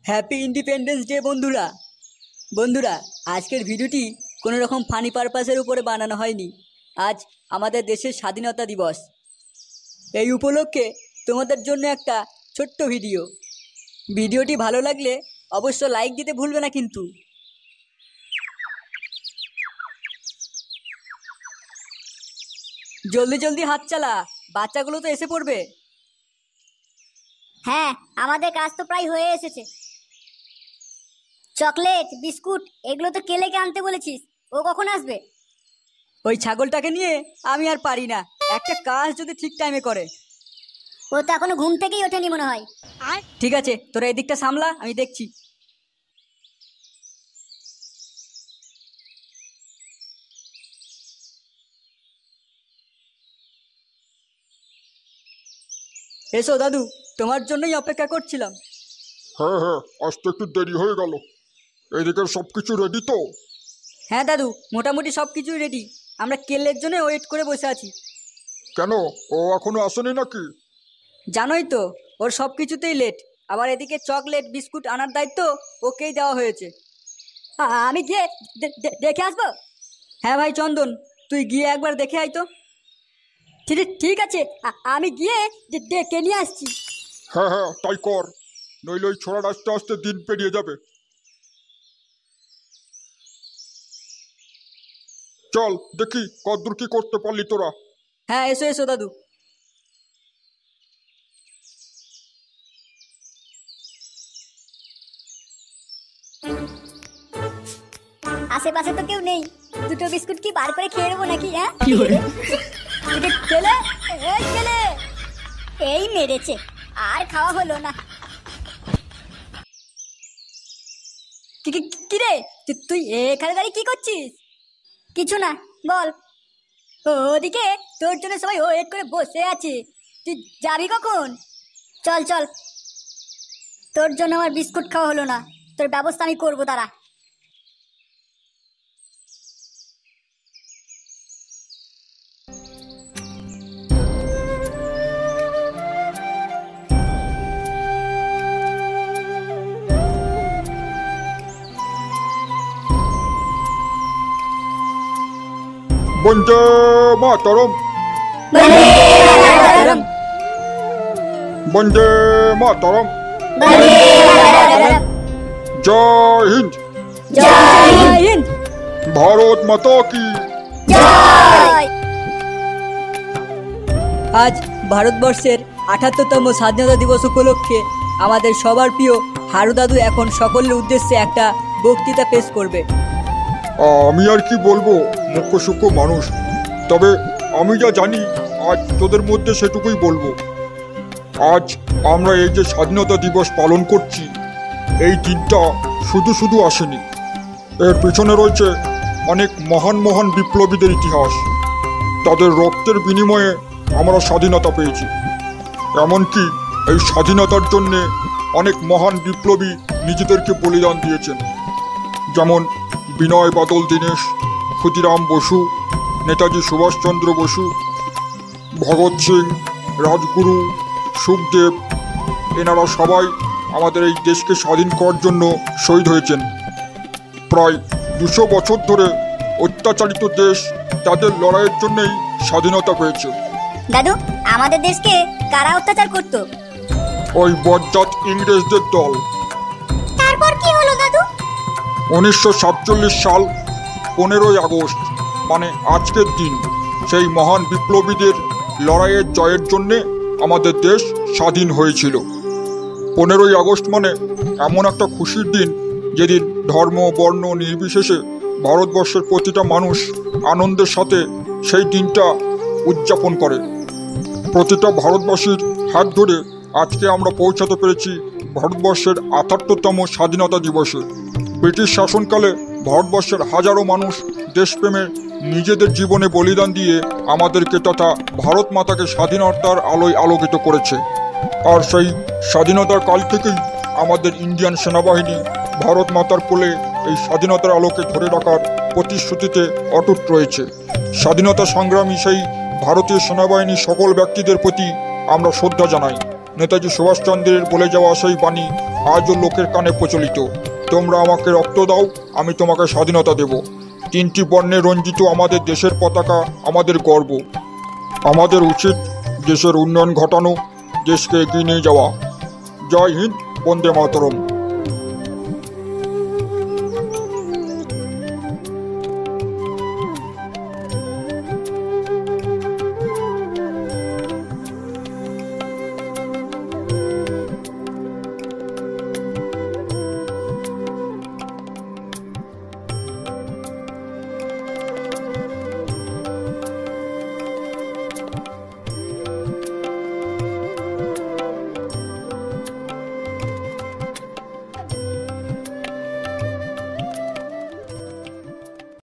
Happy independence day বন্ধুরা। বন্ধুরা, আজকের ভিডিওটি কোনো রকম ফানি পারপাসের উপরে বানানো হয়নি। আজ আমাদের দেশের স্বাধীনতা দিবস। এই উপলক্ষে তোমাদের জন্য একটা ছোট্ট ভিডিওটি ভালো লাগলে অবশ্য লাইক দিতে ভুলবে না কিন্তু। জলদি জলদি হাত চালা, বাচ্চাগুলো তো এসে পড়বে। হ্যাঁ, আমাদের কাজ তো প্রায় হয়ে এসেছে। চকলেট, বিস্কুট এগুলো তো কেলেকে আনতে বলেছিস, ও কখন আসবে? ওই ছাগলটাকে নিয়ে আমি আর পারি না, একটা কাজ যদি ঠিক টাইমে করে। ও তো এখনো ঘুম থেকেই ওঠেনি মনে হয়। ঠিক আছে, তোরা এদিকটা সামলা, আমি দেখছি। এসো দাদু, তোমার জন্যই অপেক্ষা করছিলাম। হ্যাঁ হ্যাঁ, আসতে একটু দেরি হয়ে গেল। এদিকে সব কিছু রেডি তো? হ্যাঁ দাদু, মোটামুটি সব কিছুই রেডি। আমরা কেলের জন্য ওয়েট করে বসে আছি। কেন, ও এখনো আসেনি নাকি? জানোই তো, ওর সব কিছুতেই লেট। আবার এদিকে চকলেট বিস্কুট আনার দায়িত্ব ওকেই দেওয়া হয়েছে। আমি গিয়ে দেখে আসবো। হ্যাঁ ভাই চন্দন, তুই গিয়ে একবার দেখে আয় তো। ঠিক আছে, আমি গিয়ে দেখে নিয়ে আসছি। হ্যাঁ হ্যাঁ, তাই কর, নইলে ওই ছোড়ার আস্তে আস্তে দিন পেরিয়ে যাবে। চল দেখি কতদূর কি করতে পারলি তোরা। হ্যাঁ এসো এসো দাদু। আশেপাশে তো কেউ নেই, দুটো বিস্কুট কি বার করে খেয়ে নেবো নাকি? হ্যাঁ, এই মেরেছে, আর খাওয়া হলো না। কি রে, তুই এখানে দাঁড়িয়ে কি করছিস? কিছু না, বল। ওদিকে তোর জন্য সবাই ওয়েট করে বসে আছে, তুই যাবি কখন? চল চল, তোর জন্য আমার বিস্কুট খাওয়া হলো না, তোর ব্যবস্থা আমি করবো দাঁড়া। বন্দে মাতরম, বন্দে মাতরম, জয় হিন্দ, জয় হিন্দ, ভারত মাতা কি জয়। আজ ভারতবর্ষের ৭৮তম স্বাধীনতা দিবস উপলক্ষে আমাদের সবার প্রিয় হারু দাদু এখন সকলের উদ্দেশ্যে একটা বক্তৃতা পেশ করবে। আমি আর কি বলবো, মুখ্য সূক্ষ্ম মানুষ, তবে আমি যা জানি আজ তোদের মধ্যে সেটুকুই বলবো। আজ আমরা এই যে স্বাধীনতা দিবস পালন করছি, এই দিনটা শুধু শুধু আসেনি, এর পিছনে রয়েছে অনেক মহান মহান বিপ্লবীদের ইতিহাস। তাদের রক্তের বিনিময়ে আমরা স্বাধীনতা পেয়েছি। এমনকি এই স্বাধীনতার জন্যে অনেক মহান বিপ্লবী নিজেদেরকে বলিদান দিয়েছেন, যেমন বিনয় বাদল দীনেশ, ক্ষুদিরাম বসু, নেতাজি সুভাষচন্দ্র বসু, ভগৎ সিং, রাজগুরু, সুখদেব। এনারা সবাই আমাদের এই দেশকে স্বাধীন করার জন্য শহীদ হয়েছেন। প্রায় ২০০ বছর ধরে অত্যাচারিত দেশ তাদের লড়াইয়ের জন্যই স্বাধীনতা পেয়েছে। দাদু, আমাদের দেশকে কারা অত্যাচার করতো? ওই বজ্জাত ইংরেজদের দল। তারপর কি হলো দাদু? 1947 সাল 15ই আগস্ট, মানে আজকের দিন, সেই মহান বিপ্লবীদের লড়াইয়ের জয়ের জন্যে আমাদের দেশ স্বাধীন হয়েছিল। 15ই আগস্ট মানে এমন একটা খুশির দিন, যেদিন ধর্ম বর্ণ নির্বিশেষে ভারতবর্ষের প্রতিটা মানুষ আনন্দের সাথে সেই দিনটা উদযাপন করে। প্রতিটা ভারতবাসীর হাত ধরে আজকে আমরা পৌঁছাতে পেরেছি ভারতবর্ষের ৭৮তম স্বাধীনতা দিবসে। ব্রিটিশ শাসনকালে ভারতবর্ষের হাজারো মানুষ দেশপ্রেমে নিজেদের জীবনে বলিদান দিয়ে আমাদেরকে তথা ভারত মাতাকে স্বাধীনতার আলোয় আলোকিত করেছে। আর সেই স্বাধীনতার কাল থেকেই আমাদের ইন্ডিয়ান সেনাবাহিনী ভারত মাতার কোলে এই স্বাধীনতার আলোকে ধরে রাখার প্রতিশ্রুতিতে অটুট রয়েছে। স্বাধীনতা সংগ্রামী সেই ভারতীয় সেনাবাহিনীর সকল ব্যক্তিদের প্রতি আমরা শ্রদ্ধা জানাই। নেতাজি সুভাষচন্দ্রের বলে যাওয়া সেই বাণী আজও লোকের কানে প্রচলিত। তোমরা আমাকে রক্ত দাও, আমি তোমাকে স্বাধীনতা দেব। 3টি বর্ণে রঞ্জিত আমাদের দেশের পতাকা আমাদের গর্ব। আমাদের উচিত দেশের উন্নয়ন ঘটানো, দেশকে এগিয়ে নিয়ে যাওয়া। জয় হিন্দ, বন্দে মাতরম।